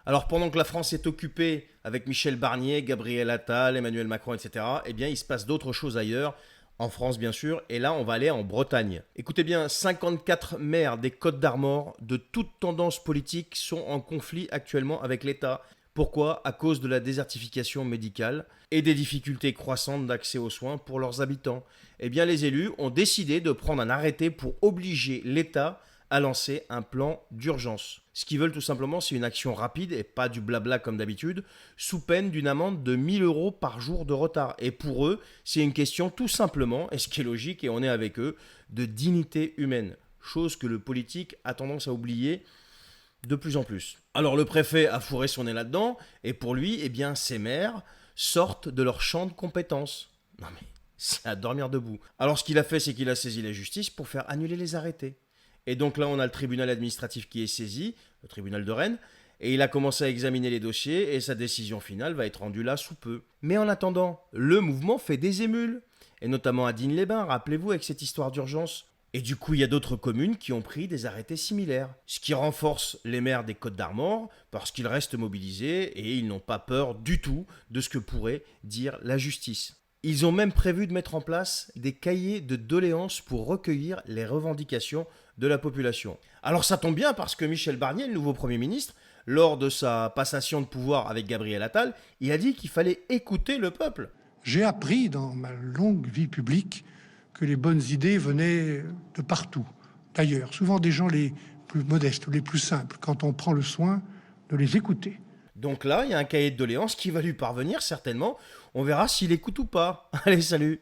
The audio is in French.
Alors pendant que la France est occupée avec Michel Barnier, Gabriel Attal, Emmanuel Macron, etc., eh bien il se passe d'autres choses ailleurs, en France bien sûr, et là on va aller en Bretagne. Écoutez bien, 54 maires des Côtes-d'Armor de toute tendance politique sont en conflit actuellement avec l'État. Pourquoi? À cause de la désertification médicale et des difficultés croissantes d'accès aux soins pour leurs habitants. Eh bien les élus ont décidé de prendre un arrêté pour obliger l'État à lancer un plan d'urgence. Ce qu'ils veulent tout simplement, c'est une action rapide et pas du blabla comme d'habitude, sous peine d'une amende de 1 000 € par jour de retard. Et pour eux, c'est une question tout simplement, et ce qui est logique, et on est avec eux, de dignité humaine. Chose que le politique a tendance à oublier de plus en plus. Alors le préfet a fourré son nez là-dedans, et pour lui, eh bien, ces maires sortent de leur champ de compétences. Non mais, c'est à dormir debout. Alors ce qu'il a fait, c'est qu'il a saisi la justice pour faire annuler les arrêtés. Et donc là, on a le tribunal administratif qui est saisi, le tribunal de Rennes, et il a commencé à examiner les dossiers, et sa décision finale va être rendue là sous peu. Mais en attendant, le mouvement fait des émules, et notamment à Digne-les-Bains, rappelez-vous, avec cette histoire d'urgence. Et du coup, il y a d'autres communes qui ont pris des arrêtés similaires, ce qui renforce les maires des Côtes-d'Armor, parce qu'ils restent mobilisés, et ils n'ont pas peur du tout de ce que pourrait dire la justice. Ils ont même prévu de mettre en place des cahiers de doléances pour recueillir les revendications de la population. Alors ça tombe bien parce que Michel Barnier, le nouveau Premier ministre, lors de sa passation de pouvoir avec Gabriel Attal, il a dit qu'il fallait écouter le peuple. J'ai appris dans ma longue vie publique que les bonnes idées venaient de partout, d'ailleurs, souvent des gens les plus modestes ou les plus simples, quand on prend le soin de les écouter. Donc là, il y a un cahier de doléances qui va lui parvenir certainement. On verra s'il écoute ou pas. Allez, salut!